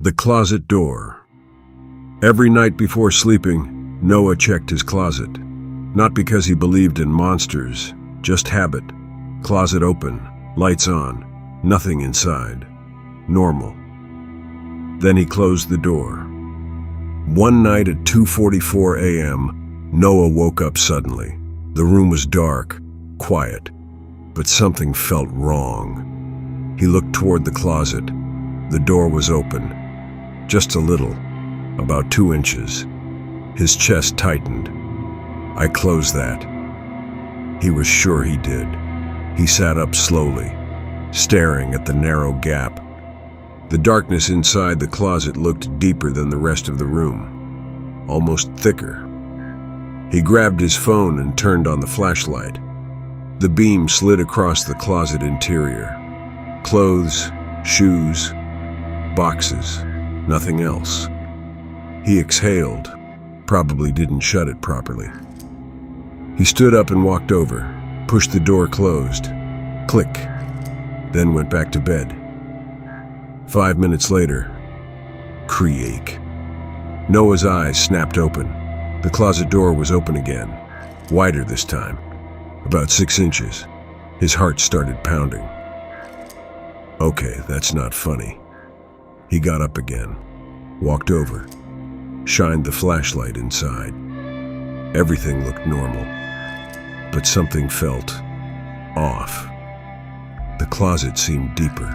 The closet door. Every night before sleeping, Noah checked his closet. Not because he believed in monsters, just habit. Closet open, lights on, nothing inside. Normal. Then he closed the door. One night at 2:44 a.m., Noah woke up suddenly. The room was dark, quiet, but something felt wrong. He looked toward the closet. The door was open. Just a little, about 2 inches. His chest tightened. I closed that. He was sure he did. He sat up slowly, staring at the narrow gap. The darkness inside the closet looked deeper than the rest of the room, almost thicker. He grabbed his phone and turned on the flashlight. The beam slid across the closet interior. Clothes, shoes, boxes. Nothing else. He exhaled, probably didn't shut it properly. He stood up and walked over, pushed the door closed. Click, then went back to bed. 5 minutes later, creak. Noah's eyes snapped open. The closet door was open again, wider this time, about 6 inches. His heart started pounding. Okay, that's not funny. He got up again, walked over, shined the flashlight inside. Everything looked normal, but something felt off. The closet seemed deeper,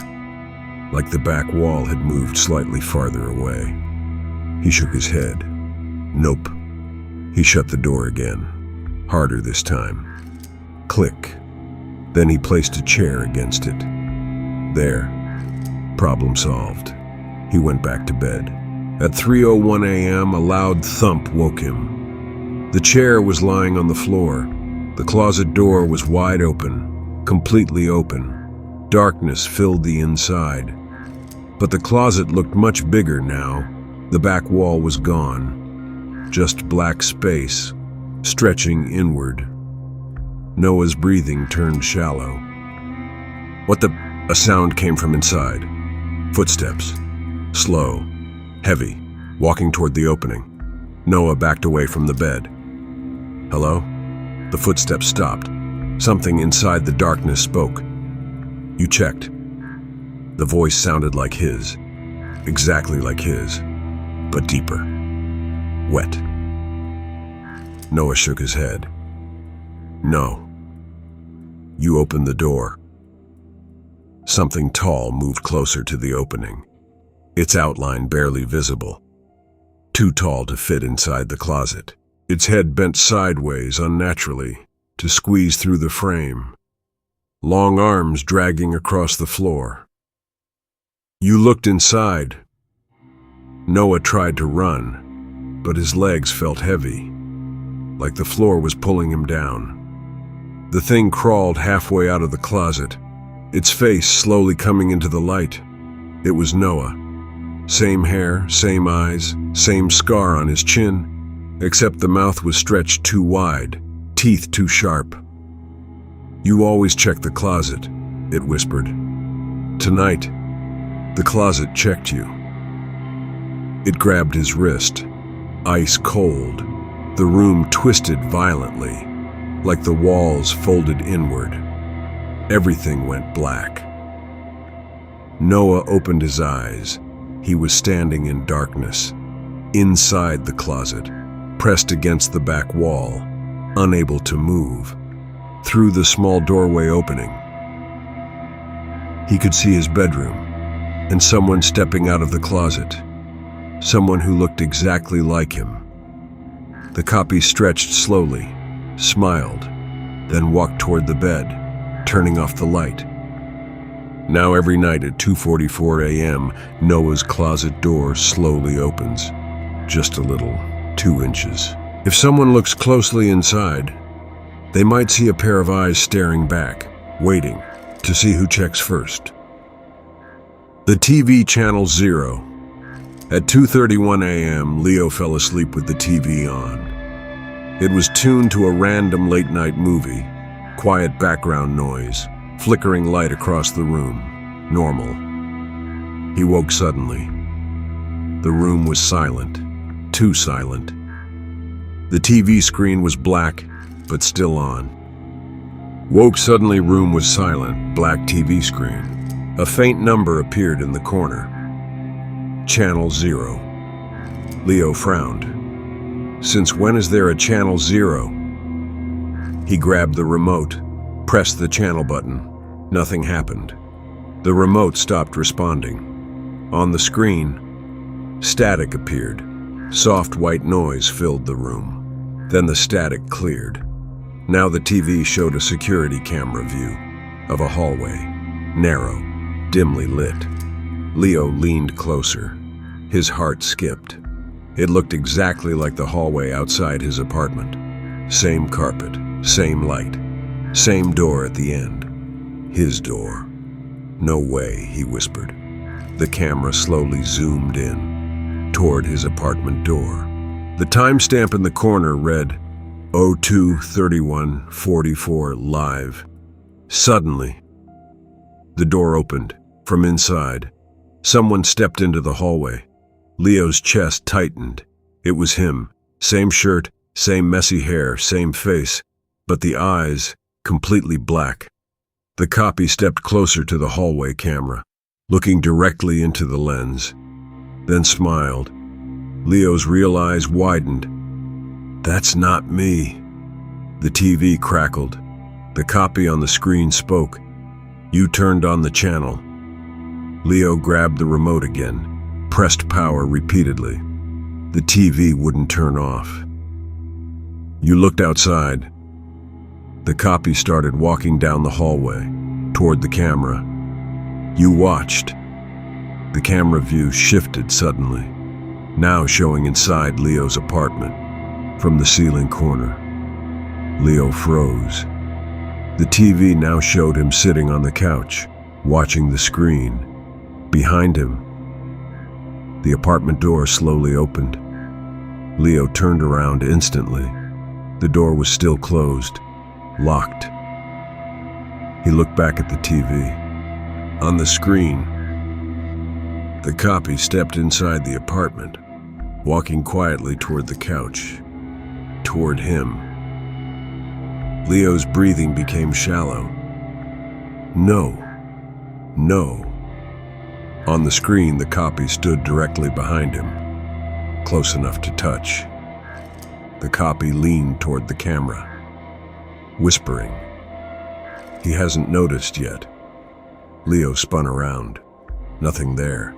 like the back wall had moved slightly farther away. He shook his head. Nope. He shut the door again, harder this time. Click. Then he placed a chair against it. There. Problem solved. He went back to bed. At 3:01 a.m., a loud thump woke him. The chair was lying on the floor. The closet door was wide open, completely open. Darkness filled the inside. But the closet looked much bigger now. The back wall was gone. Just black space, stretching inward. Noah's breathing turned shallow. What the? A sound came from inside. Footsteps. Slow, heavy, walking toward the opening. Noah backed away from the bed. Hello? The footsteps stopped. Something inside the darkness spoke. You checked. The voice sounded like his, exactly like his, but deeper, wet. Noah shook his head. No. You opened the door. Something tall moved closer to the opening, its outline barely visible. Too tall to fit inside the closet. Its head bent sideways unnaturally to squeeze through the frame. Long arms dragging across the floor. You looked inside. Noah tried to run, but his legs felt heavy, like the floor was pulling him down. The thing crawled halfway out of the closet, its face slowly coming into the light. It was Noah. Same hair, same eyes, same scar on his chin, except the mouth was stretched too wide, teeth too sharp. You always check the closet, it whispered. Tonight, the closet checked you. It grabbed his wrist, ice cold. The room twisted violently, like the walls folded inward. Everything went black. Noah opened his eyes. He was standing in darkness, inside the closet, pressed against the back wall, unable to move. Through the small doorway opening, he could see his bedroom and someone stepping out of the closet, someone who looked exactly like him. The copy stretched slowly, smiled, then walked toward the bed, turning off the light. Now every night at 2:44 a.m., Noah's closet door slowly opens, just a little, 2 inches. If someone looks closely inside, they might see a pair of eyes staring back, waiting to see who checks first. The TV channel 0. At 2:31 a.m., Leo fell asleep with the TV on. It was tuned to a random late-night movie, quiet background noise, flickering light across the room. Normal. He woke suddenly. The room was silent, too silent. The TV screen was black, but still on. Woke suddenly, room was silent, black TV screen. A faint number appeared in the corner. Channel 0. Leo frowned. Since when is there a channel 0? He grabbed the remote, pressed the channel button. Nothing happened. The remote stopped responding. On the screen, static appeared. Soft white noise filled the room. Then the static cleared. Now the TV showed a security camera view of a hallway, narrow, dimly lit. Leo leaned closer. His heart skipped. It looked exactly like the hallway outside his apartment. Same carpet, same light, same door at the end. His door. No way, he whispered. The camera slowly zoomed in toward his apartment door. The timestamp in the corner read 02:31:44 live. Suddenly, the door opened. From inside, someone stepped into the hallway. Leo's chest tightened. It was him. Same shirt, same messy hair, same face, but the eyes completely black. The copy stepped closer to the hallway camera, looking directly into the lens, then smiled. Leo's real eyes widened. "That's not me." The TV crackled. The copy on the screen spoke. "You turned on the channel." Leo grabbed the remote again, pressed power repeatedly. The TV wouldn't turn off. "You looked outside." The copy started walking down the hallway, toward the camera. "You watched." The camera view shifted suddenly, now showing inside Leo's apartment, from the ceiling corner. Leo froze. The TV now showed him sitting on the couch, watching the screen. Behind him, the apartment door slowly opened. Leo turned around instantly. The door was still closed, locked. He looked back at the TV. On the screen, the copy stepped inside the apartment, walking quietly toward the couch, toward him. Leo's breathing became shallow. No. No. On the screen, the copy stood directly behind him, close enough to touch. The copy leaned toward the camera, whispering. He hasn't noticed yet. Leo spun around. Nothing there.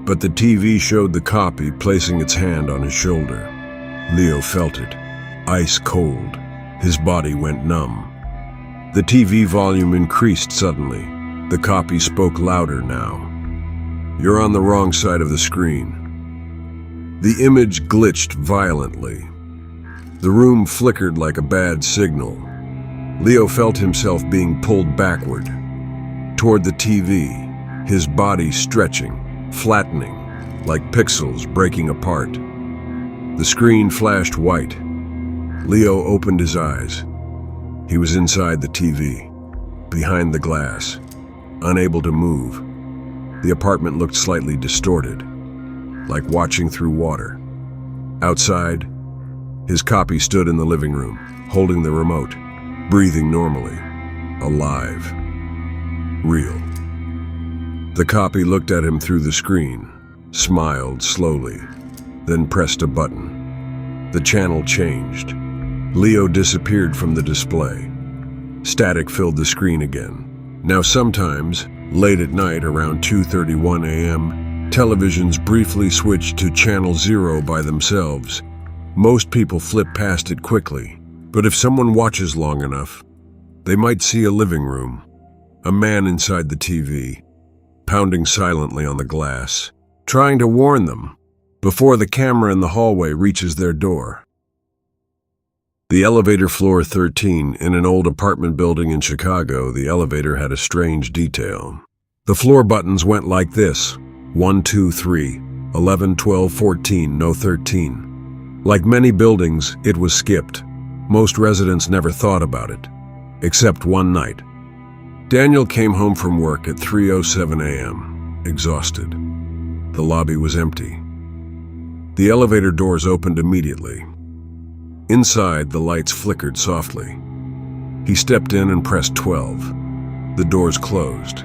But the TV showed the copy placing its hand on his shoulder. Leo felt it, ice cold. His body went numb. The TV volume increased suddenly. The copy spoke louder now. "You're on the wrong side of the screen." The image glitched violently. The room flickered like a bad signal. Leo felt himself being pulled backward, toward the TV, his body stretching, flattening, like pixels breaking apart. The screen flashed white. Leo opened his eyes. He was inside the TV, behind the glass, unable to move. The apartment looked slightly distorted, like watching through water. Outside, his copy stood in the living room, holding the remote, breathing normally, alive, real. The copy looked at him through the screen, smiled slowly, then pressed a button. The channel changed. Leo disappeared from the display. Static filled the screen again. Now sometimes, late at night around 2:31 a.m., televisions briefly switch to channel 0 by themselves. Most people flip past it quickly, but if someone watches long enough, they might see a living room, a man inside the TV, pounding silently on the glass, trying to warn them before the camera in the hallway reaches their door. The elevator, floor 13, in an old apartment building in Chicago, the elevator had a strange detail. The floor buttons went like this: 1, 2, 3, 11, 12, 14, no 13. Like many buildings, it was skipped. Most residents never thought about it, except one night. Daniel came home from work at 3:07 a.m., exhausted. The lobby was empty. The elevator doors opened immediately. Inside, the lights flickered softly. He stepped in and pressed 12. The doors closed.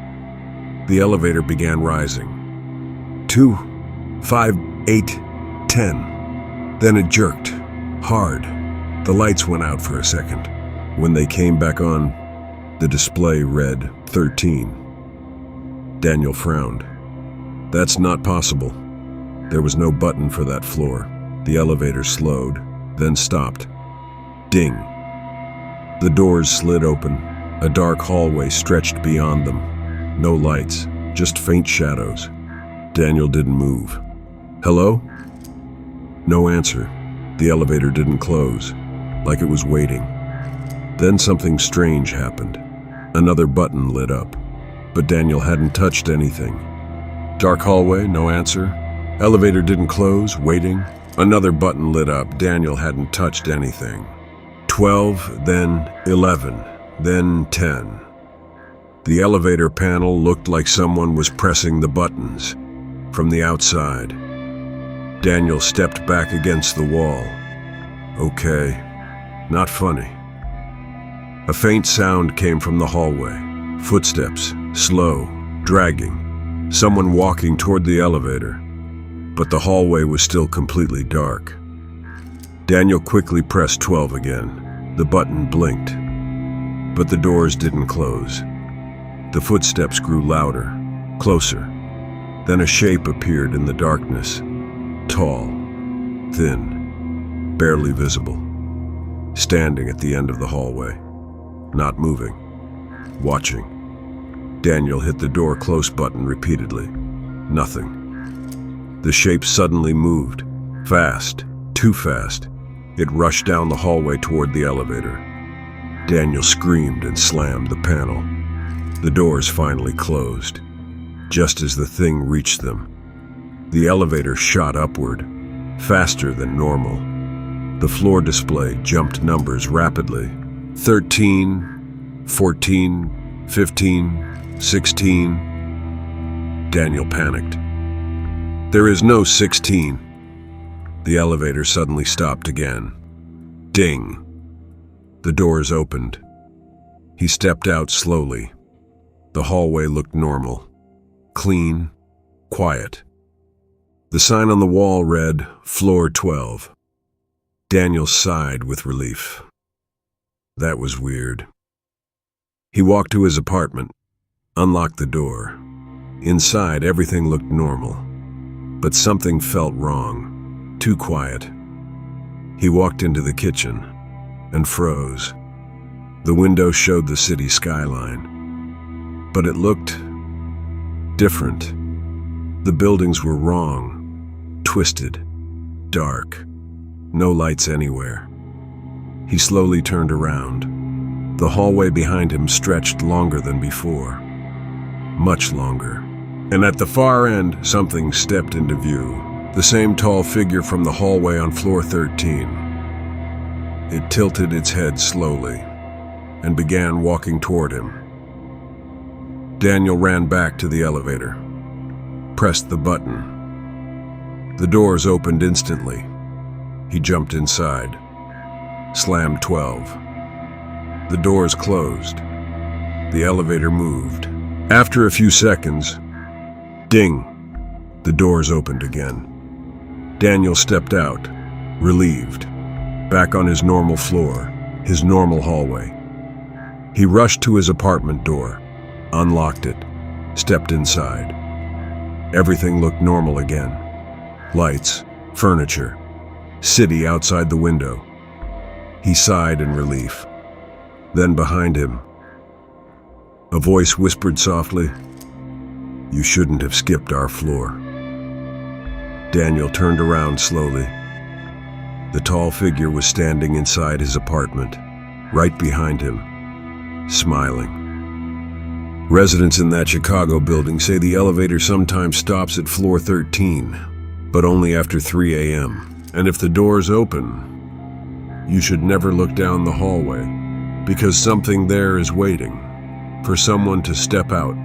The elevator began rising. 2, 5, 8, 10. Then it jerked. Hard. The lights went out for a second. When they came back on, the display read 13. Daniel frowned. That's not possible. There was no button for that floor. The elevator slowed, then stopped. Ding. The doors slid open. A dark hallway stretched beyond them. No lights, just faint shadows. Daniel didn't move. Hello? No answer. The elevator didn't close, like it was waiting. Then something strange happened. Another button lit up, but Daniel hadn't touched anything. Dark hallway, no answer. Elevator didn't close, waiting. Another button lit up. Daniel hadn't touched anything. 12, then 11, then 10. The elevator panel looked like someone was pressing the buttons from the outside. Daniel stepped back against the wall. Okay, not funny. A faint sound came from the hallway. Footsteps, slow, dragging. Someone walking toward the elevator. But the hallway was still completely dark. Daniel quickly pressed 12 again. The button blinked, but the doors didn't close. The footsteps grew louder, closer. Then a shape appeared in the darkness. Tall, thin, barely visible. Standing at the end of the hallway, not moving, watching. Daniel hit the door close button repeatedly. Nothing. The shape suddenly moved. Fast, too fast. It rushed down the hallway toward the elevator. Daniel screamed and slammed the panel. The doors finally closed. Just as the thing reached them, the elevator shot upward, faster than normal. The floor display jumped numbers rapidly. 13, 14, 15, 16. Daniel panicked. There is no 16. The elevator suddenly stopped again. Ding. The doors opened. He stepped out slowly. The hallway looked normal. Clean. Quiet. The sign on the wall read, Floor 12. Daniel sighed with relief. That was weird. He walked to his apartment, unlocked the door. Inside, everything looked normal. But something felt wrong, too quiet. He walked into the kitchen and froze. The window showed the city skyline, but it looked different. The buildings were wrong, twisted, dark, no lights anywhere. He slowly turned around. The hallway behind him stretched longer than before, much longer. And at the far end, something stepped into view. The same tall figure from the hallway on floor 13. It tilted its head slowly and began walking toward him. Daniel ran back to the elevator, pressed the button. The doors opened instantly. He jumped inside, slammed 12. The doors closed. The elevator moved. After a few seconds, ding, the doors opened again. Daniel stepped out, relieved, back on his normal floor, his normal hallway. He rushed to his apartment door, unlocked it, stepped inside. Everything looked normal again. Lights, furniture, city outside the window. He sighed in relief. Then behind him, a voice whispered softly, "You shouldn't have skipped our floor." Daniel turned around slowly. The tall figure was standing inside his apartment, right behind him, smiling. Residents in that Chicago building say the elevator sometimes stops at floor 13, but only after 3 a.m. And if the doors open, you should never look down the hallway, because something there is waiting for someone to step out